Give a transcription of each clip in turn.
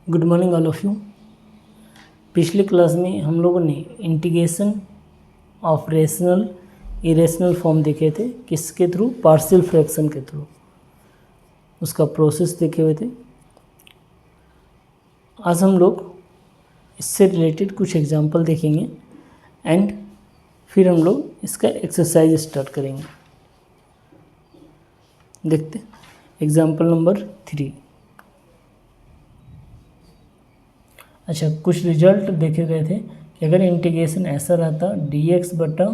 Good morning all of you. पिछले class में हम लोगों ने integration of rational irrational form देखे थे, किसके थ्रू? पार्शियल फ्रैक्शन के थ्रू। उसका प्रोसेस देखे हुए थे। आज हम लोग इससे रिलेटेड कुछ एग्जांपल देखेंगे एंड फिर हम लोग इसका एक्सरसाइज स्टार्ट करेंगे। देखते एग्जांपल नंबर 3। अच्छा, कुछ रिजल्ट देखे गए थे कि अगर इंटीग्रेशन ऐसा रहता dx बटा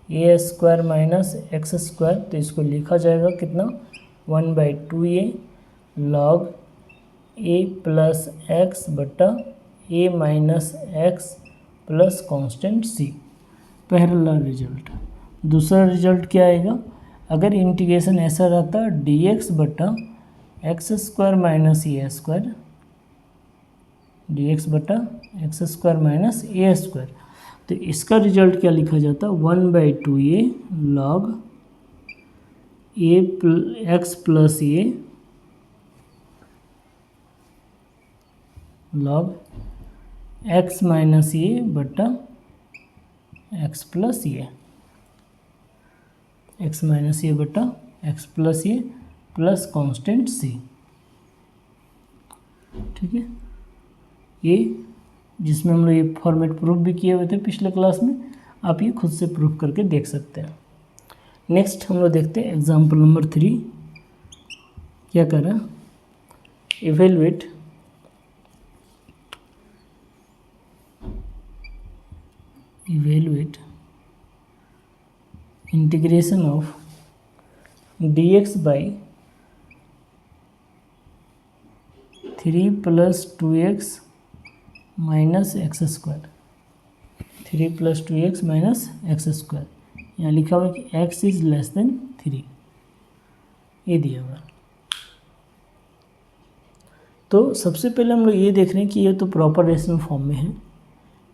ए स्क्वायर माइनस एक्स स्क्वायर, तो इसको लिखा जाएगा कितना? 1/2a log a plus x बटा a minus x plus constant c। पहला रिजल्ट। दूसरा रिजल्ट क्या आएगा? अगर इंटीग्रेशन ऐसा रहता dx बटा X square minus A square, dx बटा X square minus A square, तो इसका रिजल्ट क्या लिखा जाता? 1/2a लॉग ए एक्स प्लस ए लॉग एक्स माइनस ए बटा एक्स प्लस ए, एक्स माइनस ए बटा एक्स प्लस ए प्लस कॉन्स्टेंट सी। ठीक है, ये जिसमें हम लोग ये फॉर्मेट प्रूफ भी किए हुए थे पिछले क्लास में, आप ये खुद से प्रूफ करके देख सकते हैं। नेक्स्ट हम लोग देखते हैं एग्जाम्पल नंबर 3 क्या कर रहा है। Evaluate integration of dx by 3 + 2x minus X square, 3 + 2x minus X square. यहाँ लिखा हुआ है कि x इज लेस देन 3, ये दिया हुआ। तो सबसे पहले हम लोग ये देख रहे हैं कि ये तो प्रॉपर रेशनल फॉर्म में है,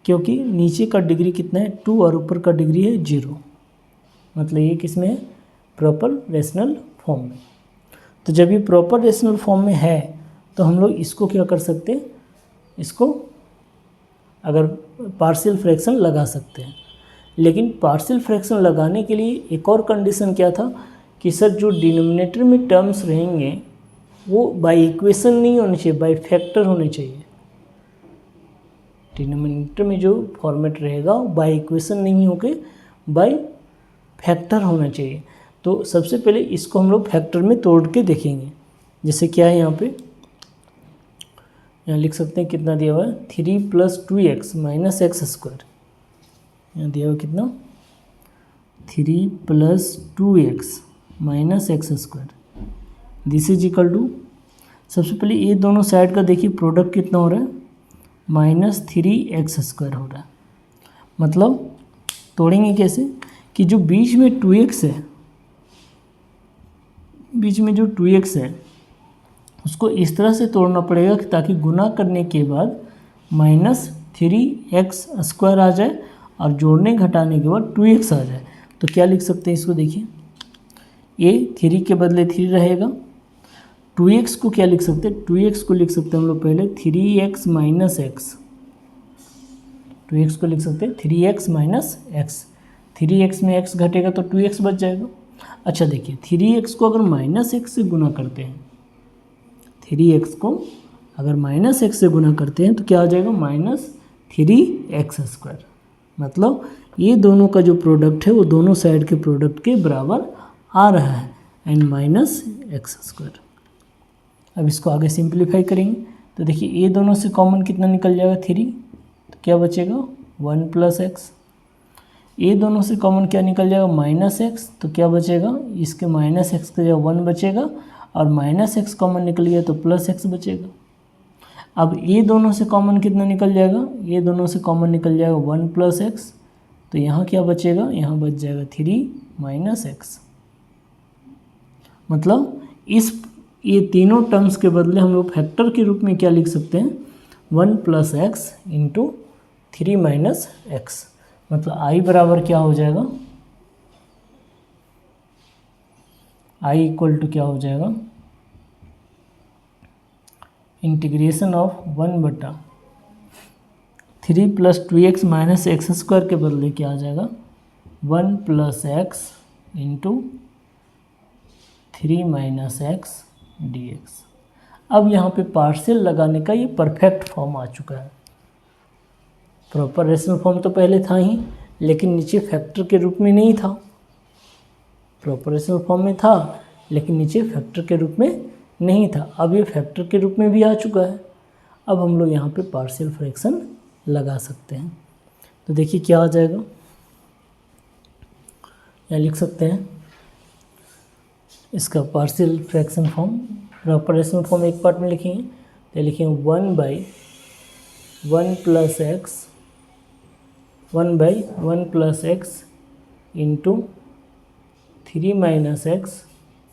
क्योंकि नीचे का डिग्री कितना है? 2 और ऊपर का डिग्री है 0। मतलब ये किस में है? प्रॉपर रेशनल फॉर्म में। तो जब ये प्रॉपर रेशनल फॉर्म में है तो हम लोग इसको क्या कर सकते हैं? इसको अगर पार्शियल फ्रैक्शन लगा सकते हैं। लेकिन पार्शियल फ्रैक्शन लगाने के लिए एक और कंडीशन क्या था कि सर जो डिनोमिनेटर में टर्म्स रहेंगे वो बाय इक्वेशन नहीं होने चाहिए, बाय फैक्टर होने चाहिए। डिनोमिनेटर में जो फॉर्मेट रहेगा बाय इक्वेशन नहीं होके बाय फैक्टर होना चाहिए। तो सबसे पहले इसको हम लोग फैक्टर में तोड़ के देखेंगे। जैसे क्या है यहाँ पे, यहाँ लिख सकते हैं कितना दिया हुआ है? 3 + 2x माइनस एक्स स्क्वायर। यहाँ दिया हुआ कितना? 3 + 2x minus X square. This is equal to, सबसे पहले ये दोनों साइड का देखिए प्रोडक्ट कितना हो रहा है? -3x² हो रहा है। मतलब तोड़ेंगे कैसे कि जो बीच में 2x है, बीच में जो 2x है उसको इस तरह से तोड़ना पड़ेगा कि ताकि गुना करने के बाद -3x² आ जाए और जोड़ने घटाने के बाद 2x आ जाए। तो क्या लिख सकते हैं इसको? देखिए, ये 3 के बदले 3 रहेगा। 2x को क्या लिख सकते हैं? 2x को लिख सकते हैं हम लोग पहले 3x माइनस एक्स। 2x को लिख सकते हैं 3x माइनस एक्स। 3x में x घटेगा तो 2x बच जाएगा। अच्छा देखिए, 3x को अगर माइनस एक्स से गुना करते हैं, 3x को अगर माइनस एक्स से गुना करते हैं तो क्या आ जाएगा? -3x²। मतलब ये दोनों का जो प्रोडक्ट है वो दोनों साइड के प्रोडक्ट के बराबर आ रहा है एंड -x²। अब इसको आगे सिंप्लीफाई करेंगे तो देखिए ये दोनों से कॉमन कितना निकल जाएगा? 3। तो क्या बचेगा? 1 + x। ये दोनों से कॉमन क्या निकल जाएगा? -x। तो क्या बचेगा? इसके -x का जगह 1 बचेगा और -x कॉमन निकल गया तो +x बचेगा। अब ये दोनों से कॉमन कितना निकल जाएगा? ये दोनों से कॉमन निकल जाएगा 1 + x। तो यहाँ क्या बचेगा? यहाँ बच जाएगा 3 - x। मतलब ये तीनों टर्म्स के बदले हम लोग फैक्टर के रूप में क्या लिख सकते हैं? 1 + x × 3 - x। मतलब i बराबर क्या हो जाएगा? i = क्या हो जाएगा? इंटीग्रेशन ऑफ 1/3 + 2x - x² के बदले क्या आ जाएगा 1 + x × 3 - x dx। अब यहाँ पे पार्शियल लगाने का ये परफेक्ट फॉर्म आ चुका है। प्रॉपर रेशनल फॉर्म तो पहले था ही, लेकिन नीचे फैक्टर के रूप में नहीं था। प्रॉपर रेशनल फॉर्म में था, लेकिन नीचे फैक्टर के रूप में नहीं था। अब ये फैक्टर के रूप में भी आ चुका है। अब हम लोग यहाँ पे पार्शियल फ्रैक्शन लगा सकते हैं। तो देखिए क्या आ जाएगा, या लिख सकते हैं इसका partial fraction form. Proper rational form एक पार्ट में लिखेंगे तो लिखेंगे 1/1 + x into 3 - x,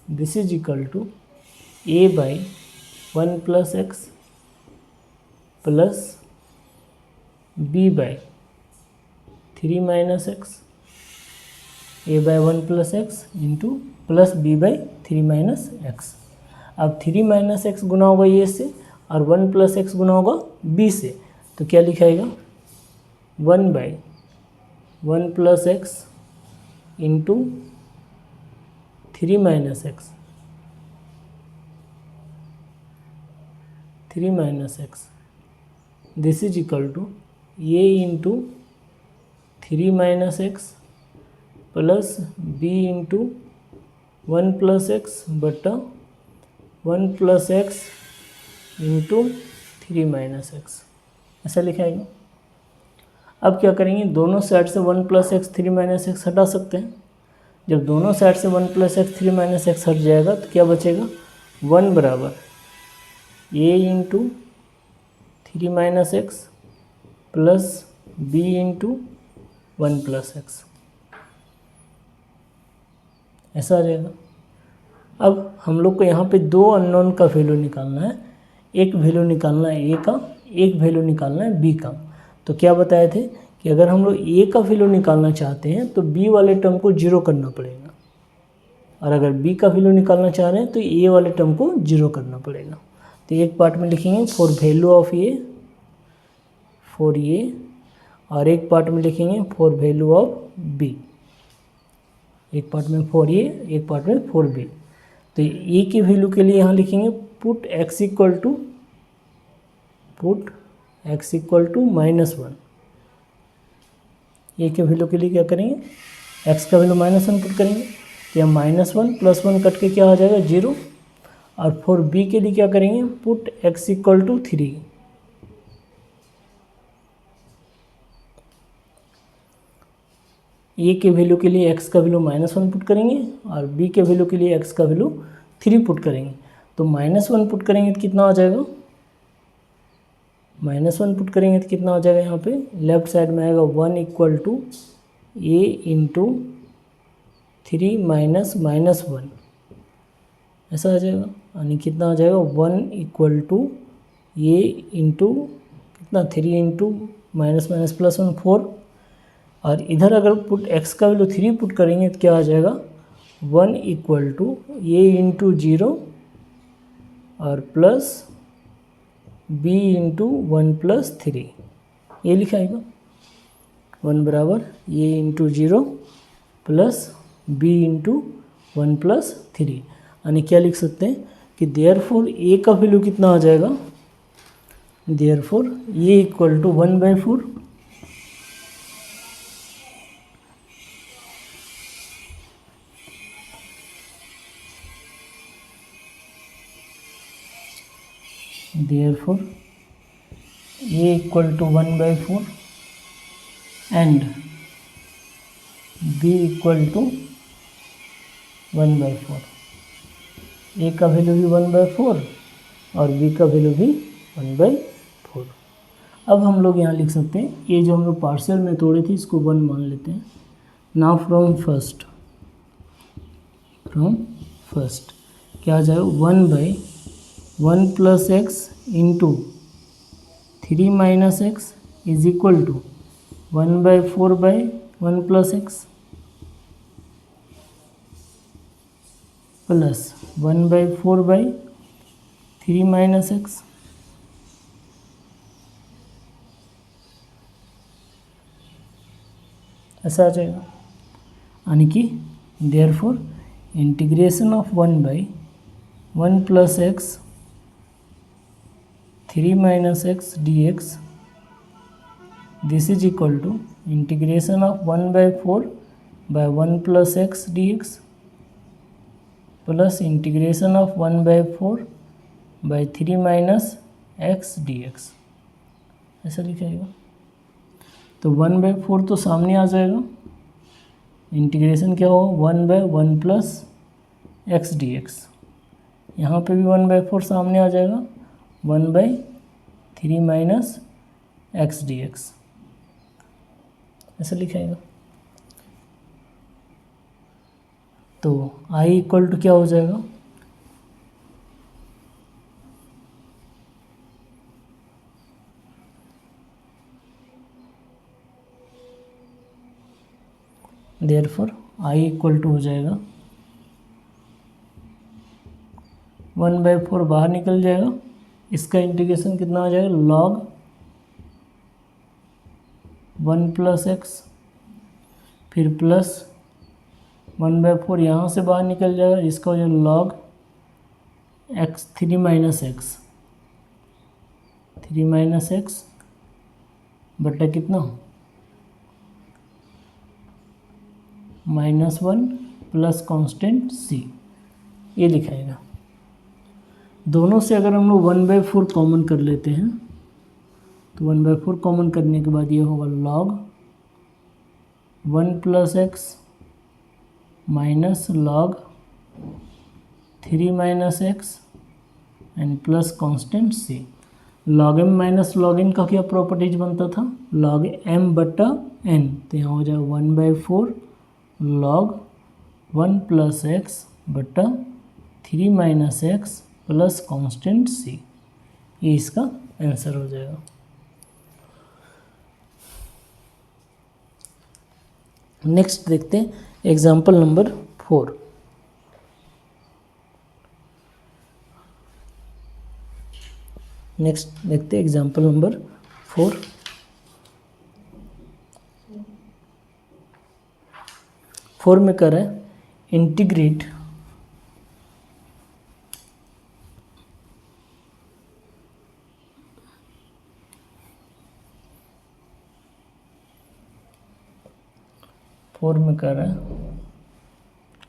this is equal to a/1 + x plus b/3 - x, a/1 + x into plus b/3 - x। अब 3 - x गुना होगा ये से और 1 + x गुना होगा b से, तो क्या लिखाएगा 1/1 + x into 3 - x, this is equal to a into 3 - x plus b into 1 + x बटा 1 + x इंटू 3 - x, ऐसा लिखाएगा। अब क्या करेंगे, दोनों साइड से 1 + x 3 - x हटा सकते हैं। जब दोनों साइड से 1 + x 3 - x हट जाएगा तो क्या बचेगा 1 बराबर a into 3 - x plus b into 1 + x, ऐसा आ जाएगा। अब हम लोग को यहाँ पे दो अननोन का वैल्यू निकालना है। एक वैल्यू निकालना है a का, एक वैल्यू निकालना है b का। तो क्या बताए थे कि अगर हम लोग a का वैल्यू निकालना चाहते हैं तो b वाले टर्म को 0 करना पड़ेगा, और अगर b का वैल्यू निकालना चाह रहे हैं तो a वाले टर्म को 0 करना पड़ेगा। तो एक पार्ट में लिखेंगे फॉर वैल्यू ऑफ a, और एक पार्ट में लिखेंगे फॉर वैल्यू ऑफ b। एक पार्ट में फॉर a, एक पार्ट में फॉर b। तो a की वैल्यू के लिए यहाँ लिखेंगे put x equal to -1। a के वैल्यू के लिए क्या करेंगे, x का वैल्यू -1 पुट करेंगे, तो यहाँ -1 + 1 कट के क्या आ जाएगा 0। और फॉर b के लिए क्या करेंगे, put x equal to 3। a के वैल्यू के लिए x का वैल्यू -1 पुट करेंगे और b के वैल्यू के लिए x का वैल्यू 3 पुट करेंगे। तो -1 पुट करेंगे तो कितना आ जाएगा, -1 पुट करेंगे तो कितना आ जाएगा, यहाँ पे लेफ्ट साइड में आएगा 1 equal to a into 3 minus -1, ऐसा आ जाएगा। यानी कितना आ जाएगा 1 इक्वल टू a इंटू कितना 3 इंटू माइनस प्लस 1 4, और इधर अगर पुट x का वैल्यू 3 पुट करेंगे तो क्या आ जाएगा 1 इक्वल टू a इंटू 0 और प्लस b इंटू 1 + 3, ये लिखाएगा 1 बराबर a into 0 plus b into 1 + 3। यानी क्या लिख सकते हैं कि देयरफॉर a का वैल्यू कितना आ जाएगा, therefore a equal to 1/4 therefore a equal to 1/4 and b equal to 1/4। a का वैल्यू भी 1/4 और b का वैल्यू भी 1/4। अब हम लोग यहाँ लिख सकते हैं, ये जो हम लोग पार्शियल में तोड़े थे इसको 1 मान लेते हैं। नाउ फ्रॉम फर्स्ट क्या आ जाएगा 1/1 + x into 3 - x is equal to 1/4/1 + x plus 1/4/3 - x ऐसा आ जाएगा। यानी कि therefore integration of 1/1 + x 3 - x dx this is equal to integration of 1/4/1 + x dx plus integration of 1/4/3 - x dx। ऐसा लिखाएगा। तो 1/4 तो सामने आ जाएगा, इंटीग्रेशन क्या हो 1/1 + x dx। यहाँ पे भी 1/4 सामने आ जाएगा, 1/3 - x dx। ऐसा लिखाएगा। तो i इक्वल टू क्या हो जाएगा, देयरफॉर i इक्वल टू हो जाएगा 1/4 बाहर निकल जाएगा, इसका इंटीग्रेशन कितना हो जाएगा log 1 + x, फिर प्लस 1/4 यहाँ से बाहर निकल जाएगा, इसका हो जाएगा log x 3 - x 3 - x बटा कितना -1 प्लस कांस्टेंट c, ये लिखाएगा। दोनों से अगर हम लोग 1/4 कॉमन कर लेते हैं तो 1/4 कॉमन करने के बाद ये होगा log 1 + x minus log 3 - x and plus constant c। log m minus log n का क्या प्रॉपर्टीज बनता था, log m बटा n, तो यहाँ हो जाएगा 1/4 log 1 + x बटा 3 - x प्लस कांस्टेंट c, ये इसका आंसर हो जाएगा। नेक्स्ट देखते हैं एग्जाम्पल नंबर 4। नेक्स्ट देखते हैं एग्जाम्पल नंबर 4। फोर में कर रहा है integrate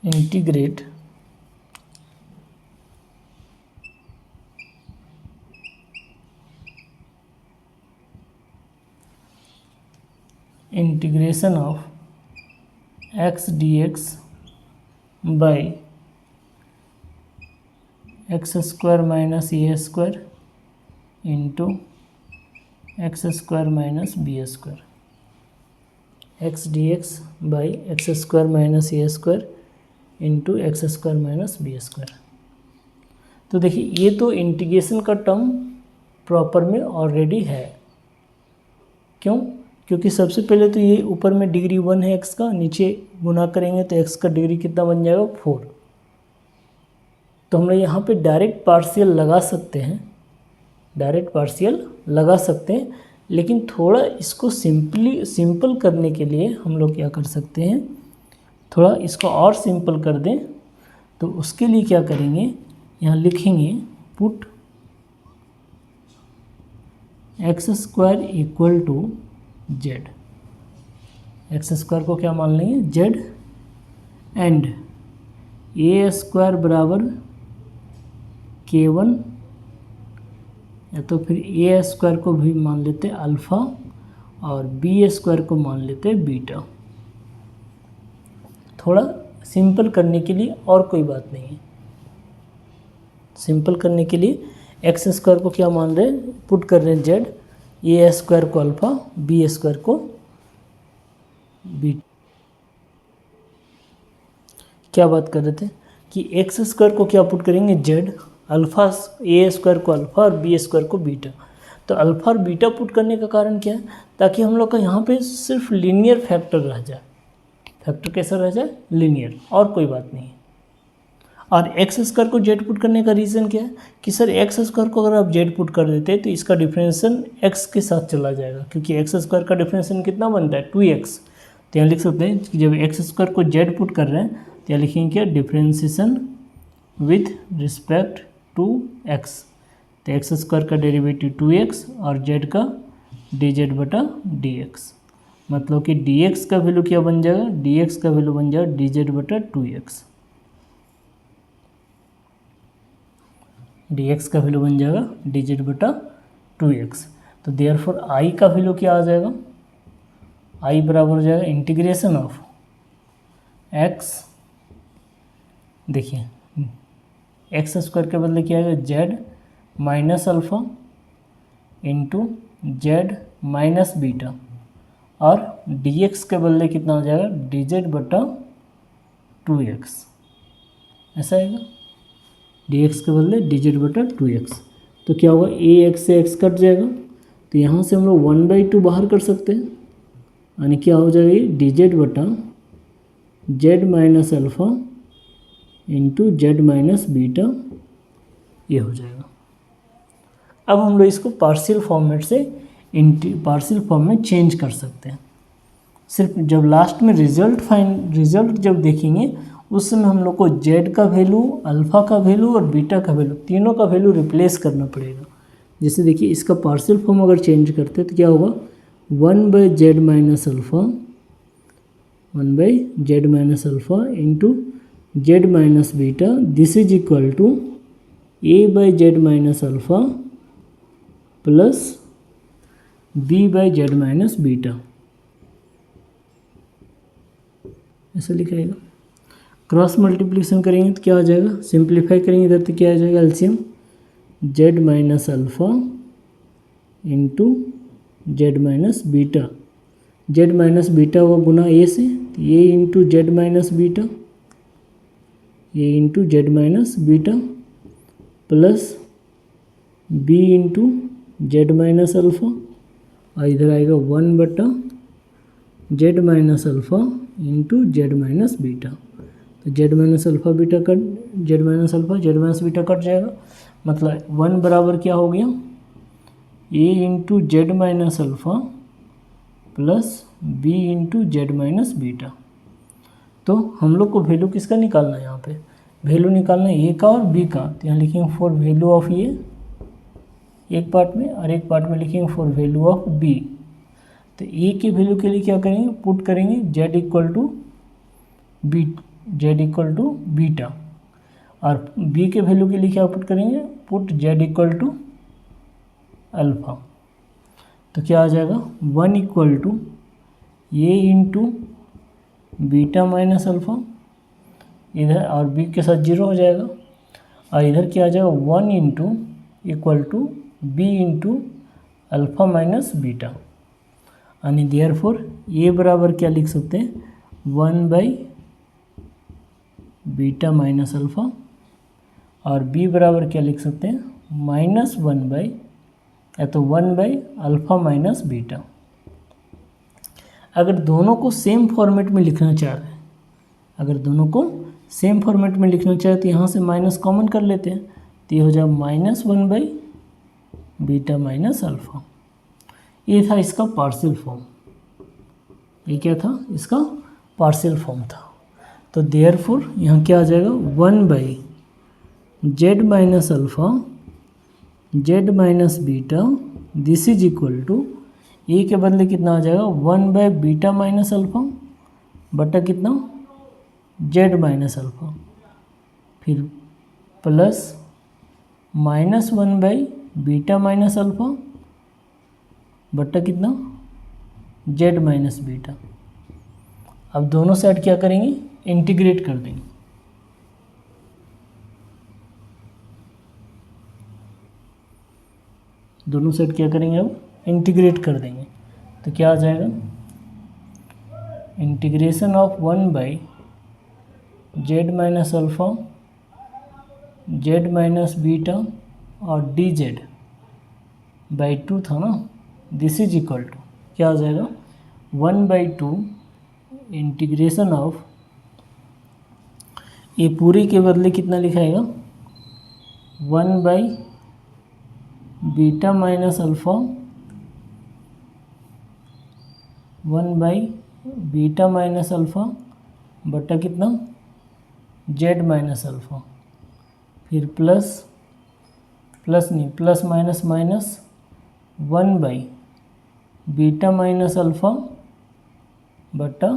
integrate integration of x dx by x² - a² into x² - b²। x dx by x² - a² into x² - b²। तो देखिए ये तो इंटीग्रेशन का टर्म प्रॉपर में ऑलरेडी है। क्यों? क्योंकि सबसे पहले तो ये ऊपर में डिग्री 1 है x का, नीचे गुना करेंगे तो x का डिग्री कितना बन जाएगा 4। तो हम लोग यहाँ पे डायरेक्ट पार्शियल लगा सकते हैं, लेकिन थोड़ा इसको सिंपल करने के लिए हम लोग क्या कर सकते हैं, थोड़ा इसको और सिंपल कर दें। तो उसके लिए क्या करेंगे, यहाँ लिखेंगे put x² equal to z। x² को क्या मान लेंगे z, एंड a² बराबर k1, या तो फिर a² को भी मान लेते अल्फ़ा और b² को मान लेते बीटा। थोड़ा सिंपल करने के लिए, और कोई बात नहीं है। सिंपल करने के लिए x² को क्या मान रहे हैं, पुट कर रहे हैं z, a² को अल्फ़ा, b² को बीटा। क्या बात कर रहे थे कि x² को क्या पुट करेंगे z, अल्फ़ा, a² को अल्फ़ा और b² को बीटा। तो अल्फ़ा और बीटा पुट करने का कारण क्या है, ताकि हम लोग का यहाँ पे सिर्फ लीनियर फैक्टर रह जाए। फैक्टर कैसा रह जाए, लीनियर, और कोई बात नहीं है। और x² को z पुट करने का रीज़न क्या है कि सर x² को अगर आप z पुट कर देते तो इसका डिफरेंशिएशन x के साथ चला जाएगा, क्योंकि x² का डिफरेंशिएशन कितना बनता है 2x। तो यहाँ लिख सकते हैं कि जब एक्स स्क्वायर को जेड पुट कर रहे हैं तो यहाँ लिखेंगे क्या, differentiation with respect to X. तो एक्स स्क्वायर का डेरिवेटिव 2x और जेड का dz बटा dx, मतलब कि dx का वैल्यू क्या बन जाएगा, dx का वैल्यू बन जाएगा dz बटा 2x। dx का वैल्यू बन जाएगा dz बटा 2x। तो देयरफॉर i का वैल्यू क्या आ जाएगा, i बराबर हो जाएगा इंटीग्रेशन ऑफ x, देखिए एक्स स्क्वायर के बदले क्या आएगा, Z minus alpha into Z minus beta, और dx के बदले कितना हो जाएगा, dz बटा 2x, ऐसा आएगा, dx के बदले dz बटा 2x। तो क्या होगा, ax से x कट जाएगा, तो यहाँ से हम लोग 1/2 बाहर कर सकते हैं, यानी क्या हो जाएगा, ये dz बटा z minus alpha into Z minus beta, ये हो जाएगा। अब हम लोग इसको पार्शियल फॉर्मेट से पार्शियल फॉर्म में चेंज कर सकते हैं। सिर्फ जब लास्ट में रिजल्ट जब देखेंगे उस समय हम लोग को जेड का वैल्यू, अल्फ़ा का वैल्यू और बीटा का वैल्यू, तीनों का वैल्यू रिप्लेस करना पड़ेगा। जैसे देखिए इसका पार्शियल फॉर्म अगर चेंज करते हैं तो क्या होगा, 1/z minus alpha, 1/z minus alpha into Z minus beta, this is equal to a/z minus alpha plus b/z minus beta, ऐसा लिखाएगा। क्रॉस मल्टीप्लिकेशन करेंगे तो क्या हो जाएगा, सिंप्लीफाई करेंगे इधर तो क्या आ जाएगा, LCM z minus alpha into Z minus beta, Z minus beta हुआ गुना a से, तो a into Z minus beta, a into Z minus beta plus b into Z minus alpha, और इधर आएगा 1/z minus alpha into Z minus beta. तो Z minus alpha beta cut, Z minus alpha Z minus beta cut जाएगा, मतलब 1 बराबर क्या हो गया, a into Z minus alpha plus b into Z minus beta. तो हम लोग को वैल्यू किसका निकालना है, यहाँ पे वैल्यू निकालना है ए का और बी का। तो यहाँ लिखेंगे फॉर वैल्यू ऑफ ए एक पार्ट में, और एक पार्ट में लिखेंगे फॉर वैल्यू ऑफ बी। तो ए के वैल्यू के लिए क्या करेंगे, पुट करेंगे जेड इक्वल टू बीटा, और बी के वैल्यू के लिए क्या पुट करेंगे, put Z equal to alpha. तो क्या आ जाएगा, 1 equal to A into beta minus alpha, इधर और बी के साथ 0 हो जाएगा, और इधर क्या आ जाएगा 1 into equal to B into alpha minus beta, यानी देयरफॉर ए बराबर क्या लिख सकते हैं, 1/बीटा माइनस अल्फ़ा, और बी बराबर क्या लिख सकते हैं, -1 या तो 1/अल्फ़ा माइनस बीटा। अगर दोनों को सेम फॉर्मेट में लिखना चाह रहे हैं, अगर दोनों को सेम फॉर्मेट में लिखना चाहे तो यहाँ से माइनस कॉमन कर लेते हैं, तो ये हो जाए -1/बीटा माइनस अल्फ़ा। ये था इसका पार्शियल फॉर्म, ये क्या था, इसका पार्शियल फॉर्म था। तो देयरफॉर यहाँ क्या आ जाएगा, 1/z minus alpha Z minus beta, this is equal to A के बदले कितना आ जाएगा, 1/बीटा माइनस अल्फ़ा बटा कितना, जेड माइनस अल्फ़ा, फिर प्लस -1/बीटा माइनस अल्फ़ा बटा कितना, जेड माइनस बीटा। अब दोनों साइड क्या करेंगे, इंटीग्रेट कर देंगे। दोनों साइड क्या करेंगे, अब इंटीग्रेट कर देंगे। तो क्या आ जाएगा, integration of 1/z minus alpha Z minus beta और dz/2 था ना, दिस इज इक्वल टू क्या आ जाएगा, 1/2 इंटीग्रेशन ऑफ, ये पूरी के बदले कितना लिखाएगा, 1/बीटा माइनस अल्फ़ा 1/बीटा बीटा माइनस अल्फ़ा बटा कितना जेड माइनस अल्फ़ा, फिर प्लस नहीं plus minus minus 1 beta minus alpha बटा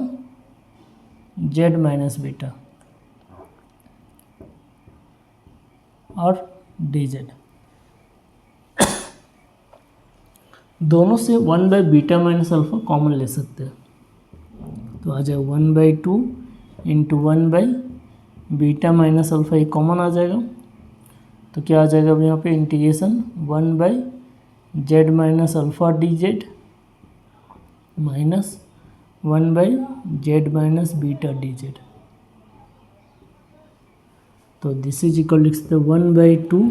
जेड माइनस बीटा और डी जेड। दोनों से 1/बीटा माइनस अल्फ़ा कॉमन ले सकते हैं, तो आ जाएगा 1/2 इंटू 1/बीटा माइनस अल्फ़ा, ये कॉमन आ जाएगा। तो क्या आ जाएगा अब यहाँ पे इंटीग्रेशन 1/जेड minus alpha D Z minus 1/जेड माइनस बीटा डी जेड। तो दिस इज इक्वल लिख सकते 1/2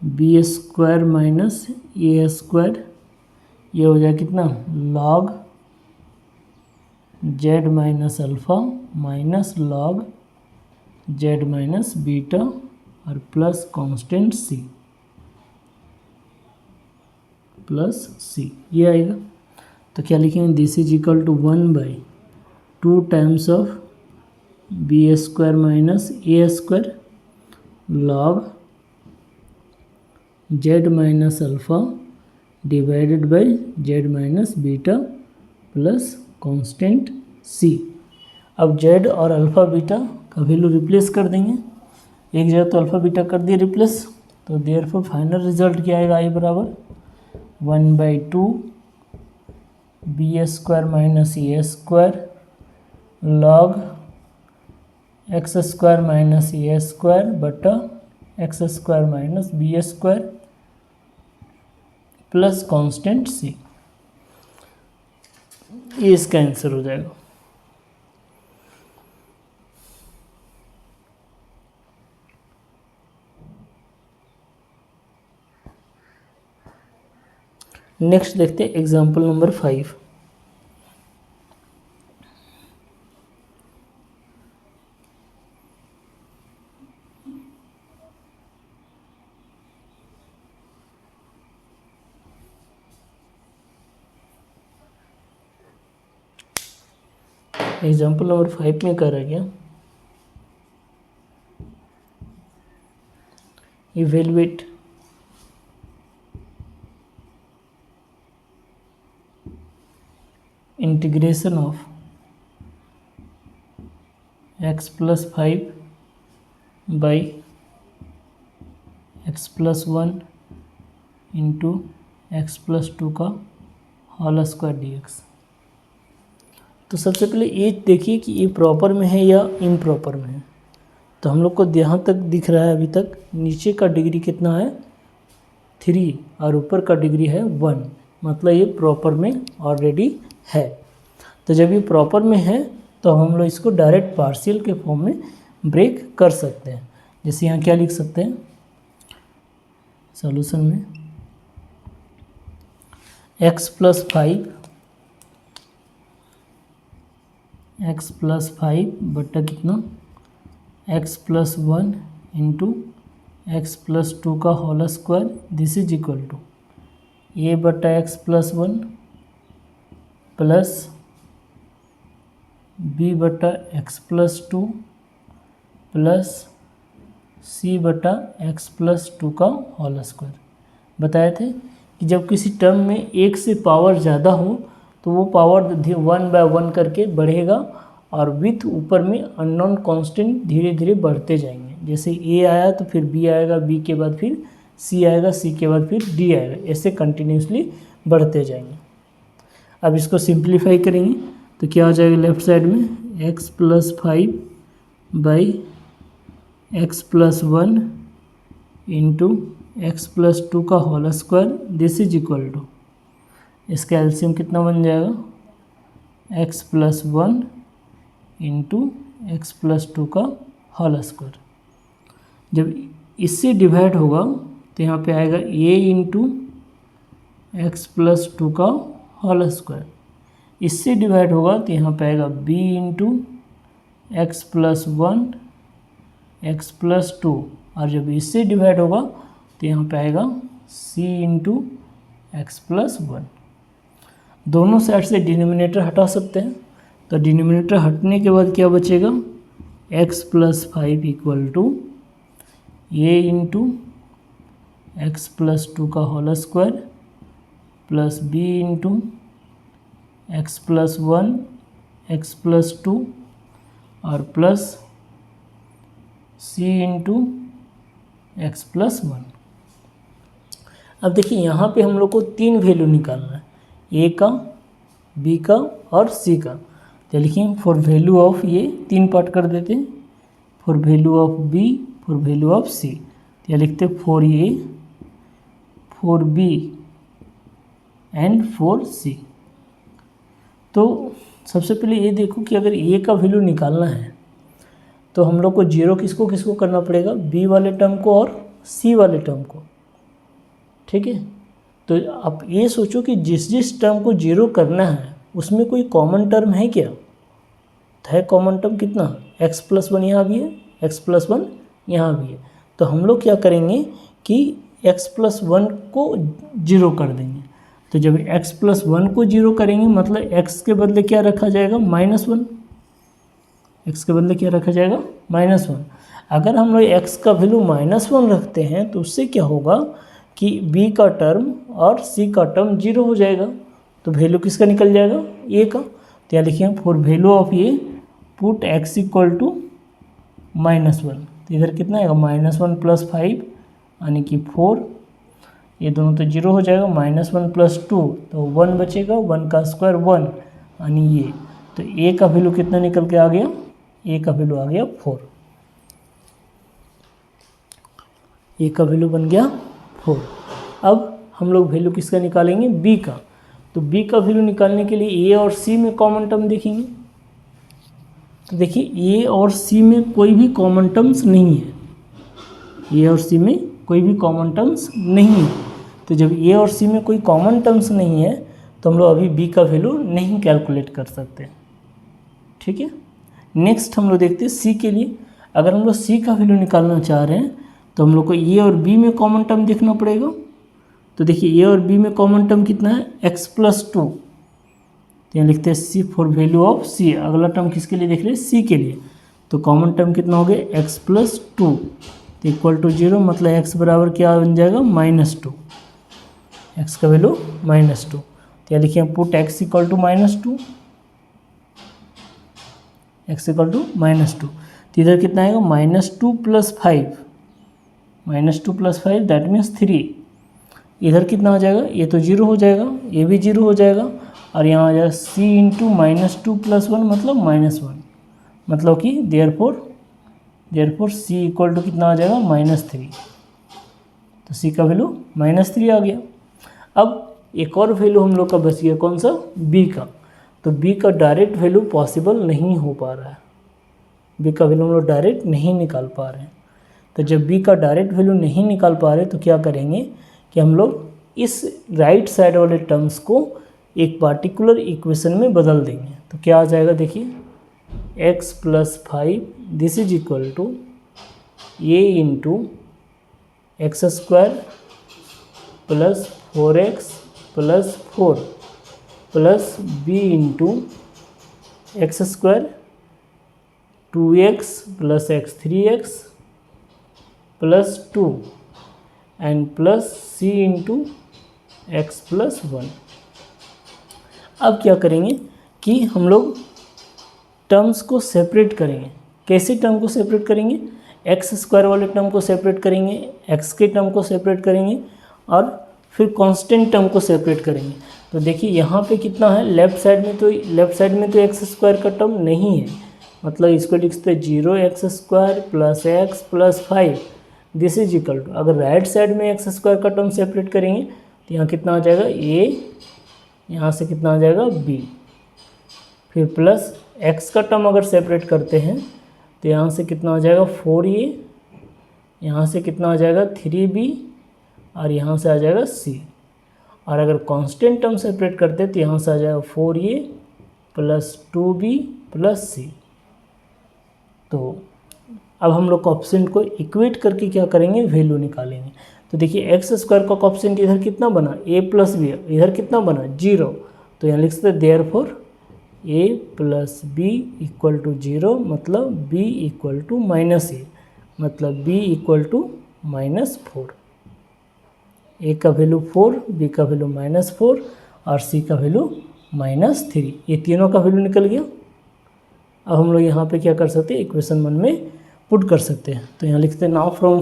B square minus A square, ये हो जाएगा कितना log Z minus alpha minus log Z minus beta और plus constant C plus C, ये आएगा। तो क्या लिखेंगे this is equal to 1/2 times of B square minus A square log Z minus alpha divided by Z minus beta plus constant C. अब Z और alpha beta का value replace कर देंगे, एक जगह तो अल्फ़ा बीटा कर दिए रिप्लेस, तो देयरफॉर फाइनल रिजल्ट क्या आएगा, आई बराबर 1/2 B square minus A square log X square minus A square बटा X square minus B square plus constant C, ये इसका आंसर हो जाएगा। नेक्स्ट देखते हैं एग्जाम्पल नंबर 5। एग्जाम्पल नंबर 5 में कह रहा गया evaluate integration of x plus 5 by x plus 1 into X plus 2 का होल स्क्वायर डी एक्स। तो सबसे पहले ये देखिए कि ये प्रॉपर में है या इम्प्रॉपर में है। तो हम लोग को यहाँ तक दिख रहा है अभी तक, नीचे का डिग्री कितना है 3 और ऊपर का डिग्री है 1, मतलब ये प्रॉपर में ऑलरेडी है। तो जब ये प्रॉपर में है तो हम लोग इसको डायरेक्ट पार्शियल के फॉर्म में ब्रेक कर सकते हैं। जैसे यहाँ क्या लिख सकते हैं सॉल्यूशन में x प्लस 5 बटा कितना x plus 1 into X plus 2 का whole square, this is equal to a बटा x प्लस 1 प्लस b बटा x प्लस 2 प्लस c बटा x प्लस 2 का होल स्क्वायर। बताए थे कि जब किसी टर्म में एक से पावर ज़्यादा हो तो वो पावर 1/1 करके बढ़ेगा और विथ ऊपर में अननोन कांस्टेंट धीरे धीरे बढ़ते जाएंगे। जैसे a आया तो फिर b आएगा, b के बाद फिर c आएगा, c के बाद फिर d आएगा, ऐसे कंटिन्यूसली बढ़ते जाएंगे। अब इसको सिंप्लीफाई करेंगे तो क्या हो जाएगा लेफ्ट साइड में x plus 5 by X plus 1 into X plus 2 का whole square, this is equal to इसका एलसीएम कितना बन जाएगा x plus 1 into X plus 2 का होल स्क्वायर। जब इससे डिवाइड होगा तो यहाँ पे आएगा a इंटू एक्स प्लस 2 का होल स्क्वायर। इससे डिवाइड होगा तो यहाँ पे आएगा b into X plus 1 x plus 2, और जब इससे डिवाइड होगा तो यहाँ पे आएगा c इंटू एक्स प्लस 1। दोनों साइड से डिनोमिनेटर हटा सकते हैं। तो डिनोमिनेटर हटने के बाद क्या बचेगा, x + 5 = a इंटू x + 2 का whole square plus b into x + 1 x + 2 और प्लस c इंटू x + 1। अब देखिए यहाँ पे हम लोग को 3 वैल्यू निकालना है, a का, b का और c का। तो लिखिए फॉर वैल्यू ऑफ, ये 3 पार्ट कर देते हैं, for value of b, for value of c। तो लिखते हैं for a, for b and for c। तो सबसे पहले ये देखो कि अगर a का वैल्यू निकालना है तो हम लोग को जीरो किसको किसको करना पड़ेगा, b वाले टर्म को और c वाले टर्म को। ठीक है, तो आप ये सोचो कि जिस जिस टर्म को जीरो करना है उसमें कोई कॉमन टर्म है क्या, तो है कॉमन टर्म कितना, x + 1 यहाँ भी है, x + 1 यहाँ भी है। तो हम लोग क्या करेंगे कि x + 1 को जीरो कर देंगे। तो जब x + 1 को जीरो करेंगे मतलब x के बदले क्या रखा जाएगा, -1। x के बदले क्या रखा जाएगा, -1। अगर हम लोग x का वैल्यू -1 रखते हैं तो उससे क्या होगा कि b का टर्म और c का टर्म जीरो हो जाएगा। तो वैल्यू किसका निकल जाएगा, a का। तो यहाँ लिखिए for value of a put x = -1। तो इधर कितना आएगा, -1 + 5 यानी कि 4। ये दोनों तो जीरो हो जाएगा, -1 + 2 तो 1 बचेगा, 1 का स्क्वायर 1 यानी ये। तो a का वैल्यू कितना निकल के आ गया, a का वैल्यू आ गया 4। a का वैल्यू बन गया 4। अब हम लोग वैल्यू किसका निकालेंगे, b का। तो b का वैल्यू निकालने के लिए a और c में कॉमन टर्म देखेंगे। तो देखिए a और c में कोई भी कॉमन टर्म्स नहीं है, a और c में कोई भी कॉमन टर्म्स नहीं है। तो जब a और c में कोई कॉमन टर्म्स नहीं है तो हम लोग अभी b का वैल्यू नहीं कैलकुलेट कर सकते। ठीक है, नेक्स्ट हम लोग देखते हैं c के लिए। अगर हम लोग c का वैल्यू निकालना चाह रहे हैं तो हम लोग को a और b में कॉमन टर्म देखना पड़ेगा। तो देखिए a और b में कॉमन टर्म कितना है, x + 2। तो यहाँ लिखते हैं c for value of c। अगला टर्म किसके लिए देख रहे हैं, c के लिए। तो कॉमन टर्म कितना हो गया, x + 2 तो = 0, मतलब x बराबर क्या बन जाएगा, -2। x का वैल्यू -2। तो यहाँ लिखिए पुट x = -2, x = -2। तो इधर कितना आएगा, -2 + 5, -2 + 5 दैट मीन्स 3। इधर कितना हो जाएगा, ये तो जीरो हो जाएगा, ये भी जीरो हो जाएगा, और यहाँ आ जाएगा c × -2 + 1 मतलब -1, मतलब कि देयरफॉर c = कितना आ जाएगा, -3। तो c का वैल्यू -3 आ गया। अब एक और वैल्यू हम लोग का बच गया, कौन सा, b का। तो b का डायरेक्ट वैल्यू पॉसिबल नहीं हो पा रहा है, b का वैल्यू हम लोग डायरेक्ट नहीं निकाल पा रहे हैं। तो जब b का डायरेक्ट वैल्यू नहीं निकाल पा रहे तो क्या करेंगे कि हम लोग इस राइट साइड वाले टर्म्स को एक पार्टिकुलर इक्वेशन में बदल देंगे। तो क्या आ जाएगा, देखिए x + 5 this is equal to a into x² plus 4x plus 4 plus b into x² 2x plus x3x plus 2 and plus c into x + 1। अब क्या करेंगे कि हम लोग टर्म्स को सेपरेट करेंगे। कैसे टर्म को सेपरेट करेंगे, x² वाले टर्म को सेपरेट करेंगे, x के टर्म को सेपरेट करेंगे और फिर कांस्टेंट टर्म को सेपरेट करेंगे। तो देखिए यहाँ पे कितना है, लेफ्ट साइड में तो x² का टर्म नहीं है, मतलब इसको लिखते हैं 0x² plus x plus 5 this is equal to, अगर राइट साइड में x² का टर्म सेपरेट करेंगे तो यहाँ कितना आ जाएगा a, यहाँ से कितना आ जाएगा b, फिर प्लस x का टर्म अगर सेपरेट करते हैं तो यहाँ से कितना आ जाएगा 4a, यहाँ से कितना आ जाएगा 3b और यहाँ से आ जाएगा c। और अगर कांस्टेंट टर्म सेपरेट करते हैं तो यहाँ से आ जाएगा 4a plus 2b plus c। तो अब हम लोग कॉएफिशिएंट को इक्वेट करके क्या करेंगे, वैल्यू निकालेंगे। तो देखिए x² का कॉएफिशिएंट इधर कितना बना, a + b, इधर कितना बना 0, तो यहाँ लिख सकते therefore a plus B equal to 0, मतलब b equal to minus A, मतलब b इक्वल टू -4। a का वैल्यू 4, b का वैल्यू -4 और c का वैल्यू -3। ये तीनों का वैल्यू निकल गया। अब हम लोग यहाँ पे क्या कर सकते हैं, इक्वेशन 1 में पुट कर सकते हैं। तो यहाँ लिखते हैं नाउ फ्रॉम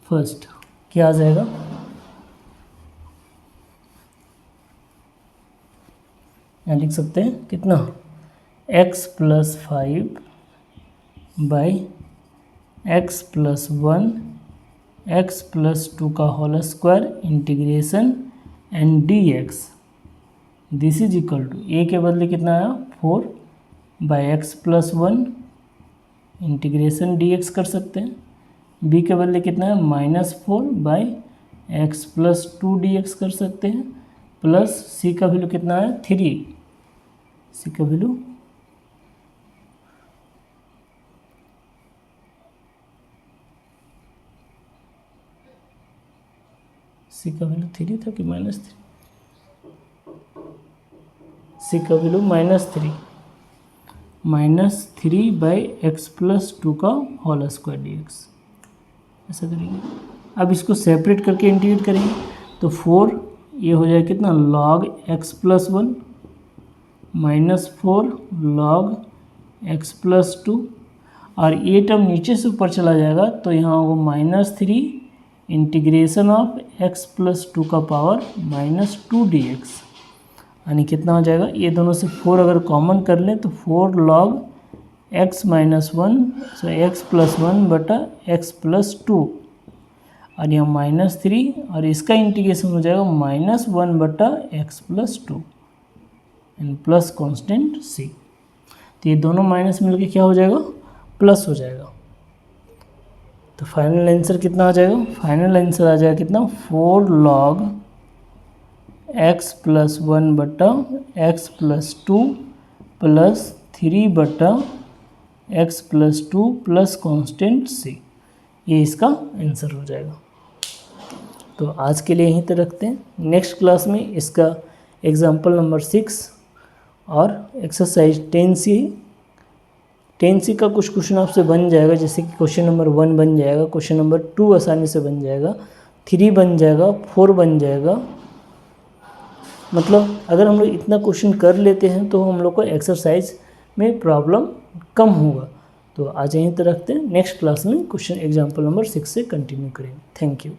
फर्स्ट क्या आ जाएगा, यहाँ लिख सकते हैं कितना, x + 5 बाई x + 1 x + 2 का whole square integration and dx, this is equal to a के बदले कितना आया 4 बाई x + 1 इंटीग्रेशन dx कर सकते हैं, b के बदले कितना है -4 बाई x + 2 dx कर सकते हैं, प्लस c का वैल्यू कितना है 3, c का वैल्यू -3 था कि -3, c का वैल्यू -3 बाई x + 2 का होल स्क्वायर dx, ऐसा करेंगे। अब इसको सेपरेट करके इंटीग्रेट करेंगे तो 4 ये हो जाएगा कितना log x + 1 -4 log x + 2, और ये टर्म नीचे से ऊपर चला जाएगा तो यहाँ होगा -3 इंटीग्रेशन ऑफ x + 2 का पावर -2 dx, यानी कितना हो जाएगा, ये दोनों से 4 अगर कॉमन कर लें तो 4 log x - 1 सो x + 1 बटा x + 2, और यहाँ -3 और इसका इंटीग्रेशन हो जाएगा -1 बटा x + 2 and plus constant c। तो ये दोनों माइनस मिलके क्या हो जाएगा, प्लस हो जाएगा। तो फाइनल आंसर कितना आ जाएगा, फाइनल आंसर आ जाएगा कितना 4 log x + 1 बटा x + 2 प्लस 3 बटा x + 2 प्लस कांस्टेंट c, ये इसका आंसर हो जाएगा। तो आज के लिए यहीं तक रखते हैं, नेक्स्ट क्लास में इसका एग्जाम्पल नंबर 6 और एक्सरसाइज 10C का कुछ क्वेश्चन आपसे बन जाएगा, जैसे कि क्वेश्चन नंबर 1 बन जाएगा, क्वेश्चन नंबर 2 आसानी से बन जाएगा, 3 बन जाएगा, 4 बन जाएगा। मतलब अगर हम लोग इतना क्वेश्चन कर लेते हैं तो हम लोग को एक्सरसाइज में प्रॉब्लम कम होगा। तो आज यहीं तक रखते हैं, नेक्स्ट क्लास में क्वेश्चन एग्जाम्पल नंबर 6 से कंटिन्यू करेंगे। Thank you.